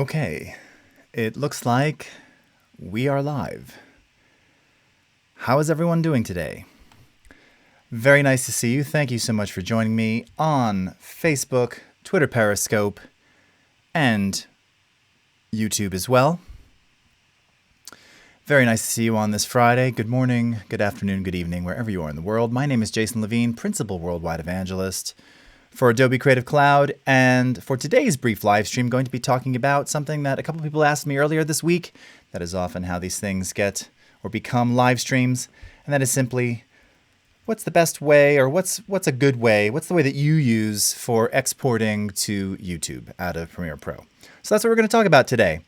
Okay, it looks like we are live. How is everyone doing today? Very nice to see you. Thank you so much for joining me on Facebook, Twitter Periscope, and YouTube as well. Very nice to see you on this Friday. Good morning, good afternoon, good evening, wherever you are in the world. My name is Jason Levine, Principal Worldwide Evangelist for Adobe Creative Cloud, and for today's brief live stream, I'm going to be talking about something that a couple people asked me earlier this week. That is often how these things get or become live streams, and that is simply what's the best way, or what's a good way, what's the way that you use for exporting to YouTube out of Premiere Pro. So that's what we're going to talk about today.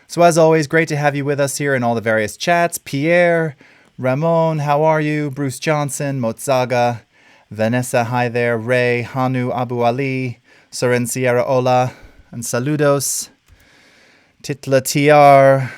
So as always, great to have you with us here in all the various chats. Pierre, Ramon, how are you? Bruce Johnson, Mozaga, Vanessa, hi there, Ray, Hanu, Abu Ali, Soren Sierra, hola, and saludos, Titla TR,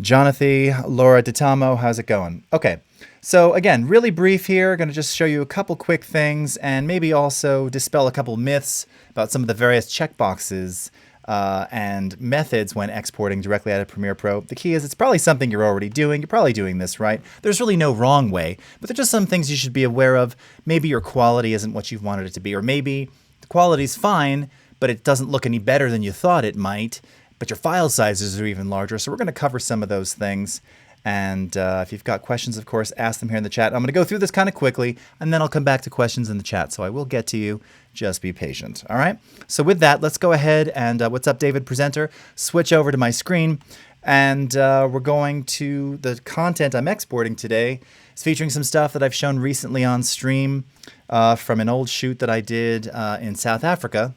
Jonathan, Laura Ditamo, how's it going? Okay, so again, really brief here, going to just show you a couple quick things and maybe also dispel a couple myths about some of the various checkboxes and methods when exporting directly out of Premiere Pro. The key is it's probably something you're already doing. You're probably doing this right. There's really no wrong way, but there's just some things you should be aware of. Maybe your quality isn't what you've wanted it to be, or maybe the quality's fine, but it doesn't look any better than you thought it might, but your file sizes are even larger. So we're going to cover some of those things. And if you've got questions, of course, ask them here in the chat. I'm going to go through this kind of quickly, and then I'll come back to questions in the chat. So I will get to you. Just be patient. All right. So with that, let's go ahead and what's up, David Presenter? Switch over to my screen, and we're going to the content I'm exporting today. It's featuring some stuff that I've shown recently on stream from an old shoot that I did in South Africa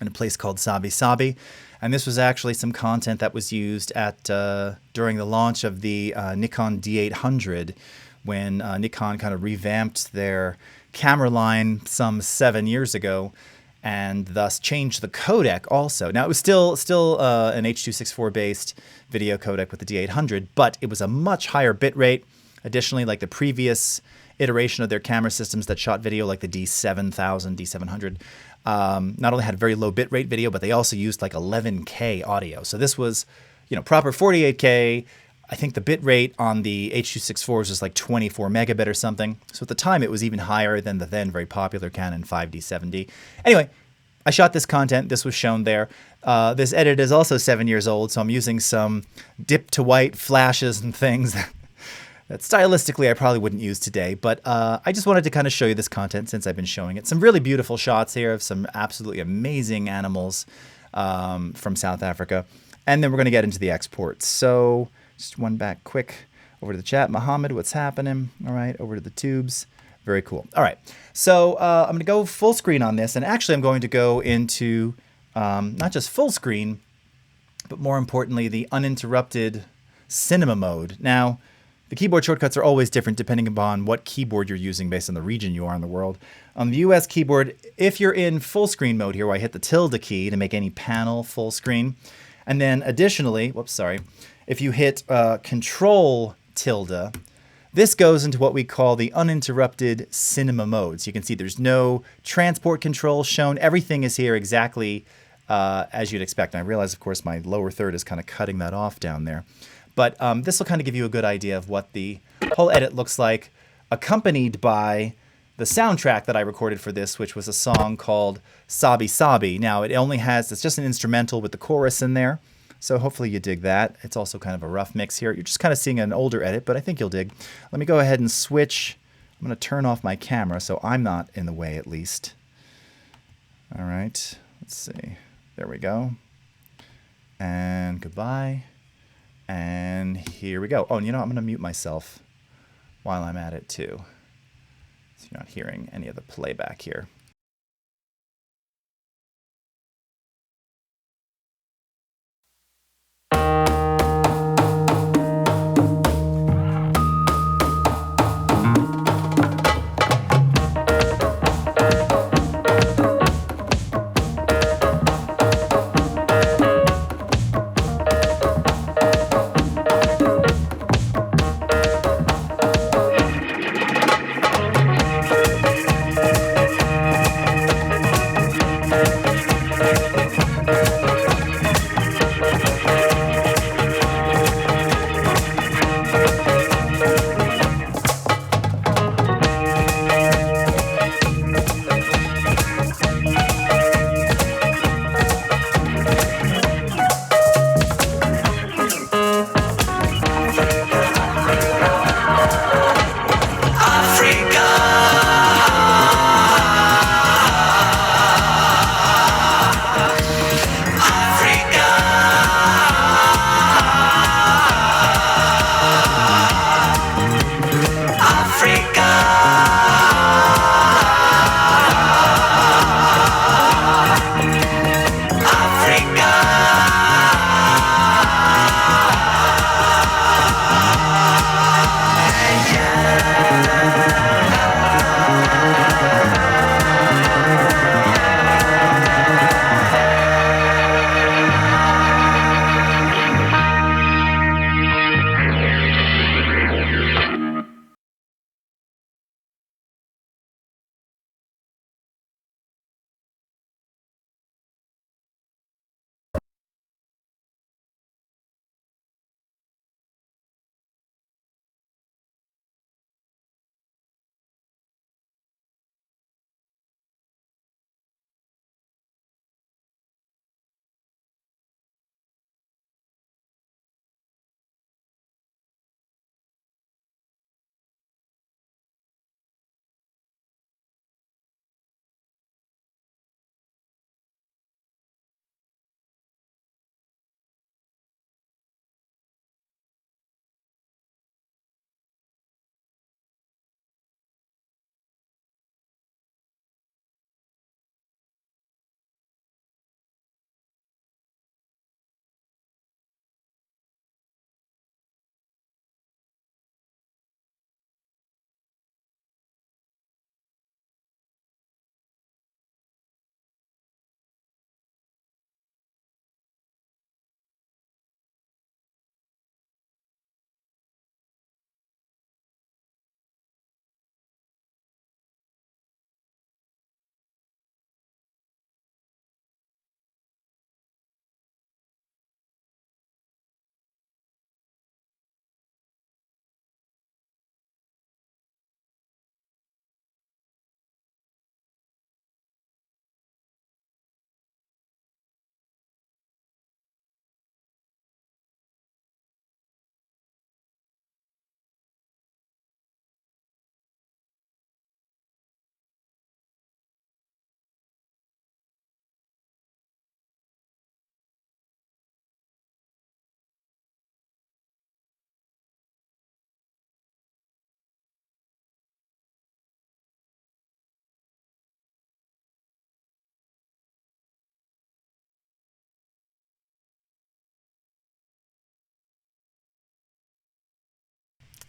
in a place called Sabi Sabi. And this was actually some content that was used at during the launch of the Nikon D800, when Nikon kind of revamped their camera line some 7 years ago, and thus changed the codec also. Now, it was still an H.264 based video codec with the D800, but it was a much higher bit rate. Additionally, like the previous iteration of their camera systems that shot video, like the D7000, D700, not only had very low bitrate video, but they also used like 11K audio. So this was, proper 48K. I think the bitrate on the H.264s was like 24 megabit or something. So at the time, it was even higher than the then very popular Canon 5D7D. Anyway, I shot this content. This was shown there. This edit is also 7 years old, so I'm using some dip to white flashes and things that stylistically I probably wouldn't use today, but I just wanted to kind of show you this content since I've been showing it. Some really beautiful shots here of some absolutely amazing animals from South Africa. And then we're going to get into the exports. So just one back quick over to the chat. Mohammed, what's happening? All right, over to the tubes. Very cool. All right, so I'm going to go full screen on this. And actually, I'm going to go into not just full screen, but more importantly, the uninterrupted cinema mode. Now, the keyboard shortcuts are always different depending upon what keyboard you're using based on the region you are in the world. On the US keyboard, if you're in full screen mode here, where I hit the tilde key to make any panel full screen, and then additionally, if you hit Control tilde, this goes into what we call the uninterrupted cinema mode. So you can see there's no transport control shown. Everything is here exactly as you'd expect. And I realize, of course, my lower third is kind of cutting that off down there. But this will kind of give you a good idea of what the whole edit looks like, accompanied by the soundtrack that I recorded for this, which was a song called Sabi Sabi. Now, it's just an instrumental with the chorus in there, so hopefully you dig that. It's also kind of a rough mix here. You're just kind of seeing an older edit, but I think you'll dig. Let me go ahead and switch. I'm going to turn off my camera so I'm not in the way at least. All right, let's see. There we go. And goodbye. And here we go. Oh, and I'm going to mute myself while I'm at it too, so you're not hearing any of the playback here.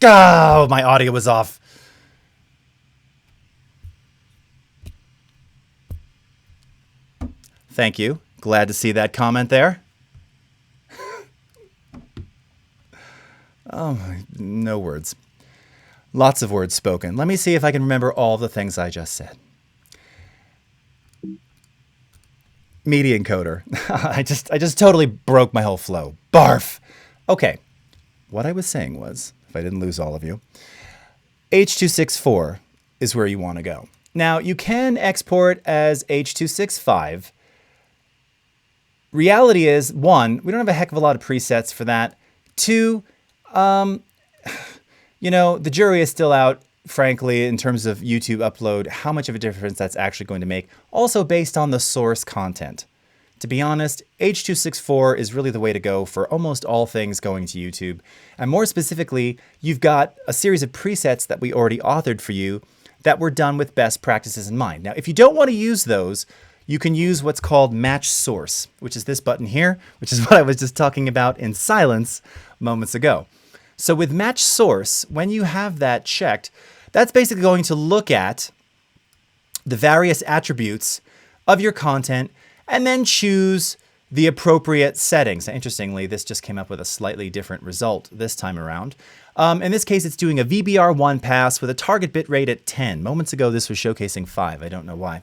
Oh, my audio was off. Thank you. Glad to see that comment there. Oh, no words. Lots of words spoken. Let me see if I can remember all the things I just said. Media encoder. I just totally broke my whole flow. Barf. Okay. What I was saying was, if I didn't lose all of you, H.264 is where you want to go. Now, you can export as H.265. Reality is, one, we don't have a heck of a lot of presets for that. Two, you know, the jury is still out, frankly, in terms of YouTube upload, how much of a difference that's actually going to make. Also based on the source content. To be honest, H.264 is really the way to go for almost all things going to YouTube. And more specifically, you've got a series of presets that we already authored for you that were done with best practices in mind. Now, if you don't want to use those, you can use what's called match source, which is this button here, which is what I was just talking about in silence moments ago. So with match source, when you have that checked, that's basically going to look at the various attributes of your content and then choose the appropriate settings. Now, interestingly, this just came up with a slightly different result this time around. In this case, it's doing a VBR1 pass with a target bitrate at 10. Moments ago, this was showcasing 5. I don't know why.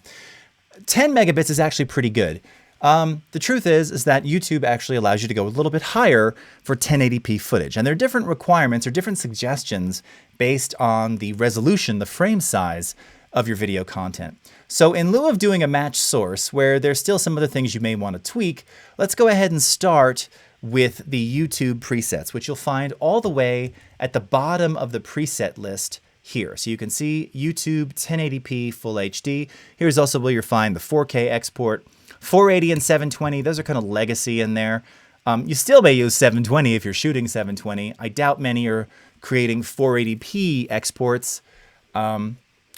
10 megabits is actually pretty good. The truth is that YouTube actually allows you to go a little bit higher for 1080p footage. And there are different requirements or different suggestions based on the resolution, the frame size of your video content. So in lieu of doing a match source, where there's still some other things you may want to tweak, let's go ahead and start with the YouTube presets, which you'll find all the way at the bottom of the preset list here. So you can see YouTube 1080p Full HD. Here's also where you'll find the 4K export, 480 and 720. Those are kind of legacy in there. You still may use 720 if you're shooting 720. I doubt many are creating 480p exports.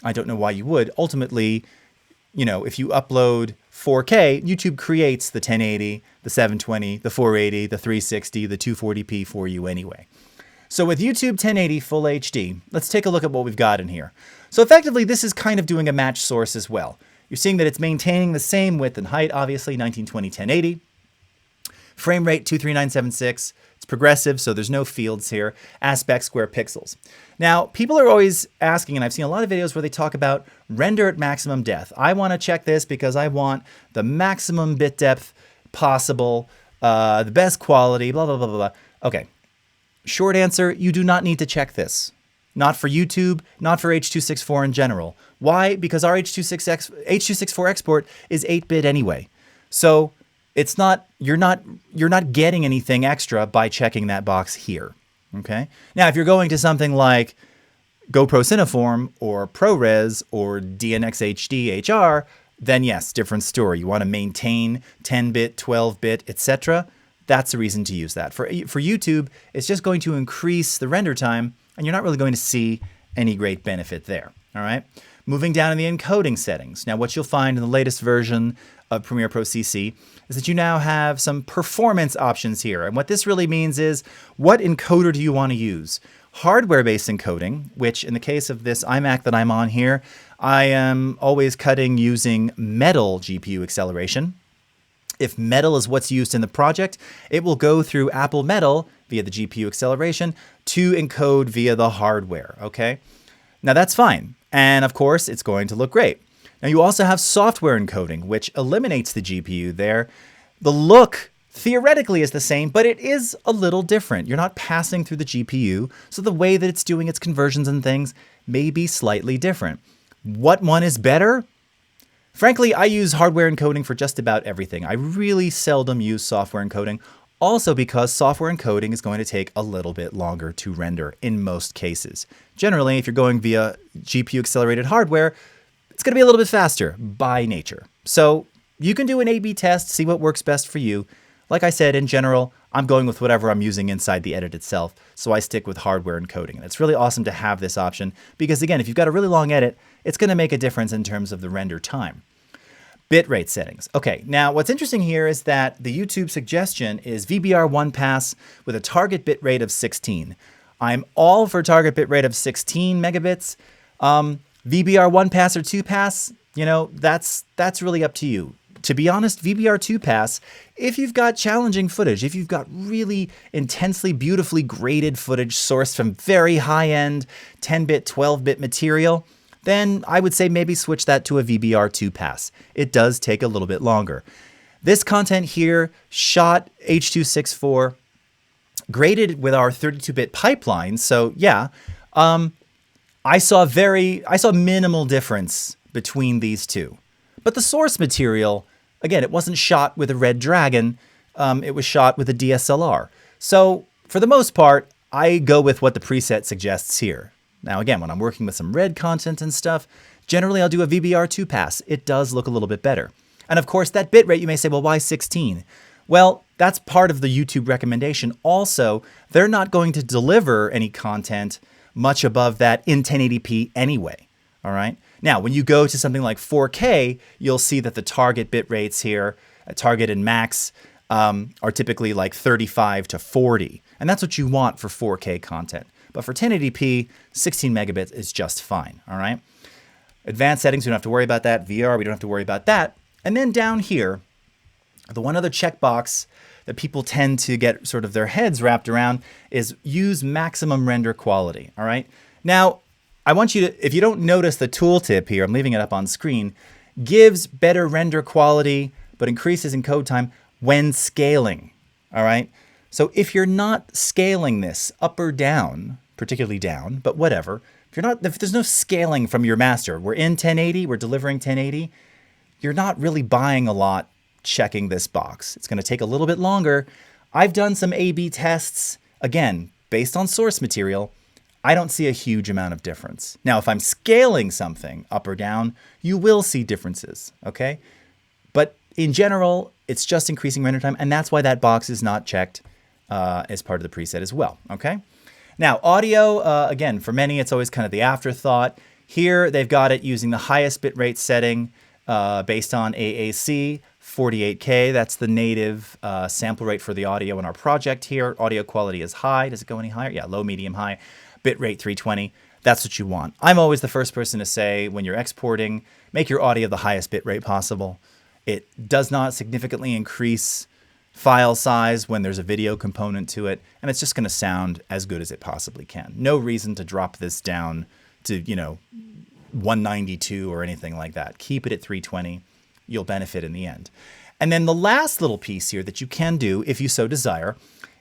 I don't know why you would. Ultimately, you know, if you upload 4K, YouTube creates the 1080, the 720, the 480, the 360, the 240p for you anyway. So with YouTube 1080 Full HD, let's take a look at what we've got in here. So effectively, this is kind of doing a match source as well. You're seeing that it's maintaining the same width and height, obviously, 1920, 1080. Frame rate 23976. It's progressive, so there's no fields here. Aspect square pixels. Now, people are always asking, and I've seen a lot of videos where they talk about render at maximum depth. I want to check this because I want the maximum bit depth possible, the best quality, blah, blah, blah, blah, blah. Okay. Short answer, you do not need to check this. Not for YouTube, not for H.264 in general. Why? Because our H.264 export is 8-bit anyway. So it's not, you're not getting anything extra by checking that box here. Okay? Now, if you're going to something like GoPro Cineform or ProRes or DNx HD HR, then yes, different story. You want to maintain 10-bit, 12-bit, etc. That's the reason to use that. For YouTube, it's just going to increase the render time, and you're not really going to see any great benefit there. All right? Moving down in the encoding settings. Now, what you'll find in the latest version of Premiere Pro CC is that you now have some performance options here. And what this really means is, what encoder do you want to use? Hardware-based encoding, which in the case of this iMac that I'm on here, I am always cutting using Metal GPU acceleration. If Metal is what's used in the project, it will go through Apple Metal via the GPU acceleration to encode via the hardware, okay? Now that's fine. And of course, it's going to look great. Now you also have software encoding, which eliminates the GPU there. The look theoretically is the same, but it is a little different. You're not passing through the GPU, so the way that it's doing its conversions and things may be slightly different. What one is better? Frankly, I use hardware encoding for just about everything. I really seldom use software encoding, also because software encoding is going to take a little bit longer to render in most cases. Generally, if you're going via GPU accelerated hardware, it's going to be a little bit faster by nature. So you can do an A/B test, see what works best for you. Like I said, in general, I'm going with whatever I'm using inside the edit itself, so I stick with hardware encoding. And it's really awesome to have this option because, again, if you've got a really long edit, it's going to make a difference in terms of the render time. Bitrate settings. Okay, now what's interesting here is that the YouTube suggestion is VBR1 pass with a target bitrate of 16. I'm all for target bitrate of 16 megabits. VBR 1-pass or 2-pass, you know, that's really up to you. To be honest, VBR 2-pass, if you've got challenging footage, if you've got really intensely, beautifully graded footage sourced from very high-end 10-bit, 12-bit material, then I would say maybe switch that to a VBR 2-pass. It does take a little bit longer. This content here, shot H.264, graded with our 32-bit pipeline. So yeah, I saw minimal difference between these two. But the source material, again, it wasn't shot with a Red Dragon. It was shot with a DSLR. So for the most part, I go with what the preset suggests here. Now, again, when I'm working with some red content and stuff, generally I'll do a VBR 2-pass. It does look a little bit better. And of course, that bitrate, you may say, well, why 16? Well, that's part of the YouTube recommendation. Also, they're not going to deliver any content much above that in 1080p anyway. All right. Now, when you go to something like 4K, you'll see that the target bit rates here, target and max, are typically like 35 to 40. And that's what you want for 4K content. But for 1080p, 16 megabits is just fine. All right. Advanced settings, we don't have to worry about that. VR, we don't have to worry about that. And then down here, the one other checkbox that people tend to get sort of their heads wrapped around is use maximum render quality. All right. Now, I want you to, if you don't notice the tooltip here, I'm leaving it up on screen, gives better render quality, but increases encode time when scaling. All right. So if you're not scaling this up or down, particularly down, but whatever, if there's no scaling from your master, we're in 1080, we're delivering 1080, you're not really buying a lot checking this box. It's going to take a little bit longer. I've done some A/B tests, again, based on source material. I don't see a huge amount of difference. Now, if I'm scaling something up or down, you will see differences, okay? But in general, it's just increasing render time, and that's why that box is not checked as part of the preset as well, okay? Now, audio, again, for many, it's always kind of the afterthought. Here, they've got it using the highest bitrate setting based on AAC, 48K. That's the native sample rate for the audio in our project here. Audio quality is high. Does it go any higher? Yeah, low, medium, high. Bitrate 320. That's what you want. I'm always the first person to say when you're exporting, make your audio the highest bitrate possible. It does not significantly increase file size when there's a video component to it, and it's just going to sound as good as it possibly can. No reason to drop this down to, 192 or anything like that. Keep it at 320. You'll benefit in the end. And then the last little piece here that you can do, if you so desire,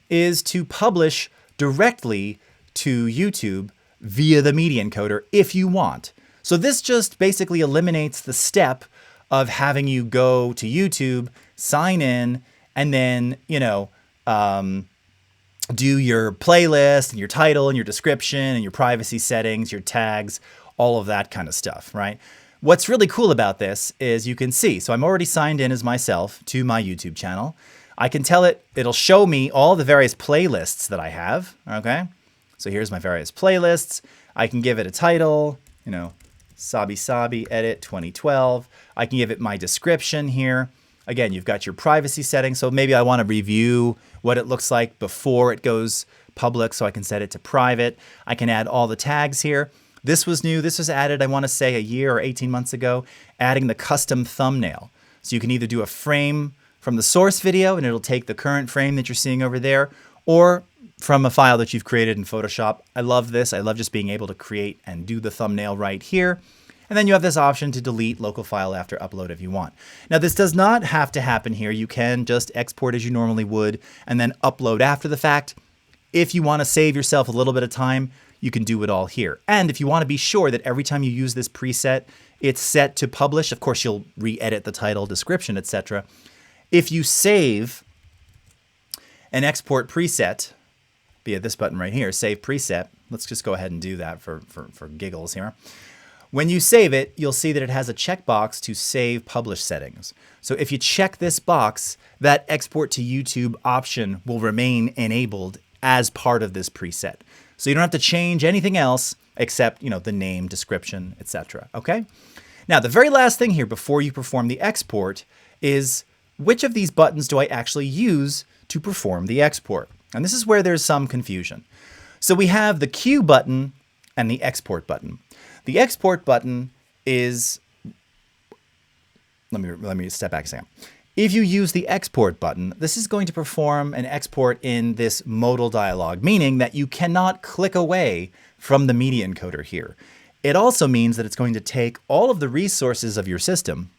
is to publish directly to YouTube via the media encoder if you want. So this just basically eliminates the step of having you go to YouTube, sign in, and then, do your playlist and your title and your description and your privacy settings, your tags, all of that kind of stuff, right? What's really cool about this is you can see, so I'm already signed in as myself to my YouTube channel. I can tell it'll show me all the various playlists that I have, okay? So here's my various playlists. I can give it a title, Sabi Sabi Edit 2012. I can give it my description here. Again, you've got your privacy settings. So maybe I want to review what it looks like before it goes public, so I can set it to private. I can add all the tags here. This was new. This was added, I want to say, a year or 18 months ago, adding the custom thumbnail. So you can either do a frame from the source video, and it'll take the current frame that you're seeing over there, or from a file that you've created in Photoshop. I love this. I love just being able to create and do the thumbnail right here. And then you have this option to delete local file after upload if you want. Now, this does not have to happen here. You can just export as you normally would and then upload after the fact. If you want to save yourself a little bit of time, you can do it all here. And if you want to be sure that every time you use this preset, it's set to publish, of course, you'll re-edit the title, description, etc. If you save an export preset via this button right here, save preset, let's just go ahead and do that for giggles here. When you save it, you'll see that it has a checkbox to save publish settings. So if you check this box, that export to YouTube option will remain enabled as part of this preset. So you don't have to change anything else except, the name, description, etc. Okay? Now, the very last thing here before you perform the export is which of these buttons do I actually use to perform the export? And this is where there's some confusion. So we have the Q button and the export button. The export button is, let me step back a second. If you use the export button, this is going to perform an export in this modal dialog, meaning that you cannot click away from the media encoder here. It also means that it's going to take all of the resources of your system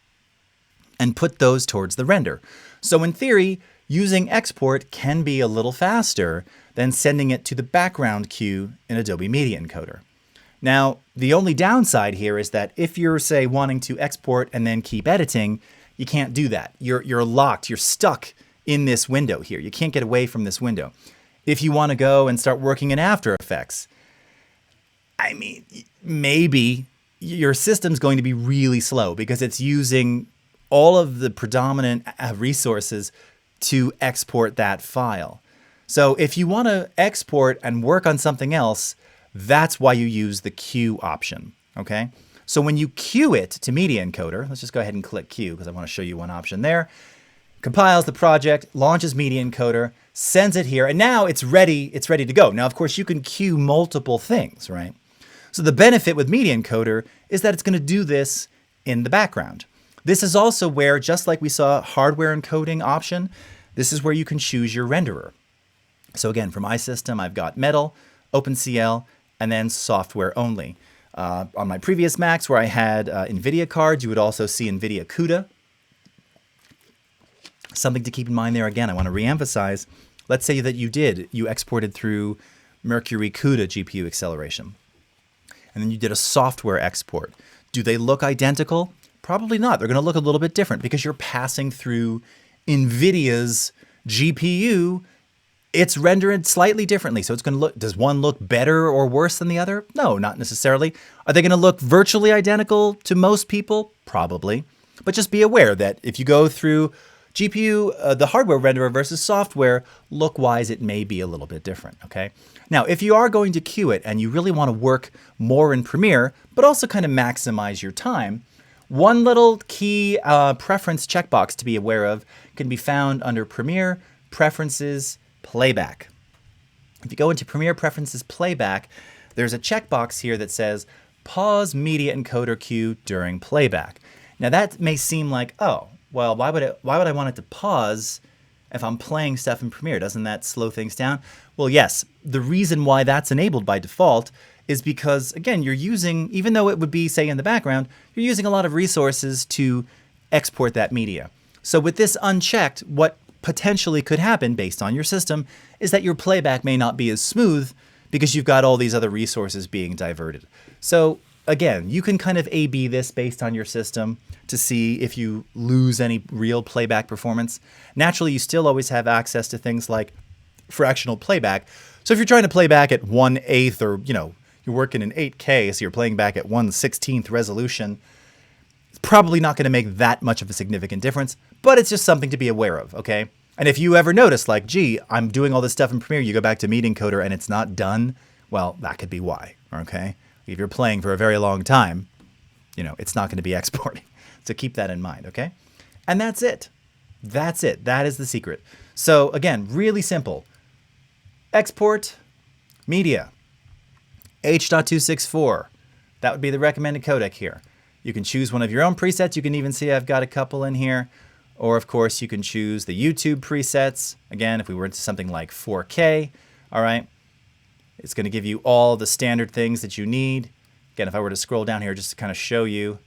and put those towards the render. So in theory, using export can be a little faster than sending it to the background queue in Adobe Media Encoder. Now, the only downside here is that if you're, say, wanting to export and then keep editing, you can't do that. You're locked, you're stuck in this window here. You can't get away from this window. If you want to go and start working in After Effects, I mean, maybe your system's going to be really slow because it's using all of the predominant resources to export that file. So if you want to export and work on something else, that's why you use the queue option, okay? So when you queue it to Media Encoder, let's just go ahead and click queue because I want to show you one option there. Compiles the project, launches Media Encoder, sends it here, and now it's ready to go. Now, of course, you can queue multiple things, right? So the benefit with Media Encoder is that it's going to do this in the background. This is also where, just like we saw hardware encoding option, this is where you can choose your renderer. So again, for my system, I've got Metal, OpenCL, and then software only. On my previous Macs where I had NVIDIA cards, you would also see NVIDIA CUDA. Something to keep in mind there, again, I want to reemphasize. Let's say that you exported through Mercury CUDA GPU acceleration. And then you did a software export. Do they look identical? Probably not. They're going to look a little bit different because you're passing through NVIDIA's GPU. It's rendered slightly differently. So it's going to look, does one look better or worse than the other? No, not necessarily. Are they going to look virtually identical to most people? Probably. But just be aware that if you go through GPU, the hardware renderer versus software, look-wise, it may be a little bit different, okay? Now, if you are going to queue it and you really want to work more in Premiere, but also kind of maximize your time, one little key preference checkbox to be aware of can be found under Premiere Preferences Playback. If you go into Premiere Preferences Playback, there's a checkbox here that says Pause Media Encoder Queue during playback. Now that may seem like, oh, well, why would I want it to pause if I'm playing stuff in Premiere? Doesn't that slow things down? Well, yes. The reason why that's enabled by default is because, again, you're using, even though it would be, say, in the background, you're using a lot of resources to export that media. So with this unchecked, what potentially could happen based on your system is that your playback may not be as smooth because you've got all these other resources being diverted. So again, you can kind of A/B this based on your system to see if you lose any real playback performance. Naturally, you still always have access to things like fractional playback. So if you're trying to play back at 1/8 or, you're working in 8K, so you're playing back at 1/16th resolution, it's probably not going to make that much of a significant difference, but it's just something to be aware of, okay? And if you ever notice, like, gee, I'm doing all this stuff in Premiere, you go back to Media Encoder and it's not done, well, that could be why, okay? If you're playing for a very long time, it's not going to be exporting. So keep that in mind, okay? And that's it. That's it. That is the secret. So again, really simple. Export media. H.264. That would be the recommended codec here. You can choose one of your own presets. You can even see I've got a couple in here. Or of course, you can choose the YouTube presets. Again, if we were into something like 4K, all right? It's going to give you all the standard things that you need. Again, if I were to scroll down here just to kind of show you.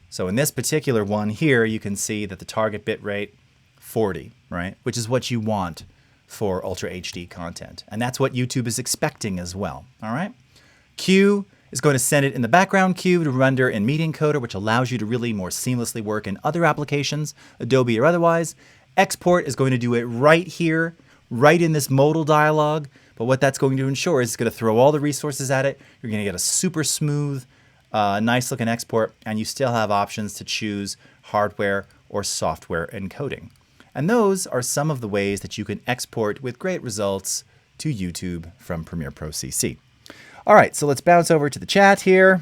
So in this particular one here, you can see that the target bit rate, 40, right? Which is what you want for Ultra HD content. And that's what YouTube is expecting as well, all right? Q is going to send it in the background queue to render in Media Encoder, which allows you to really more seamlessly work in other applications, Adobe or otherwise. Export is going to do it right here, right in this modal dialog. But what that's going to ensure is it's going to throw all the resources at it. You're going to get a super smooth, nice looking export, and you still have options to choose hardware or software encoding. And those are some of the ways that you can export with great results to YouTube from Premiere Pro CC. All right, so let's bounce over to the chat here.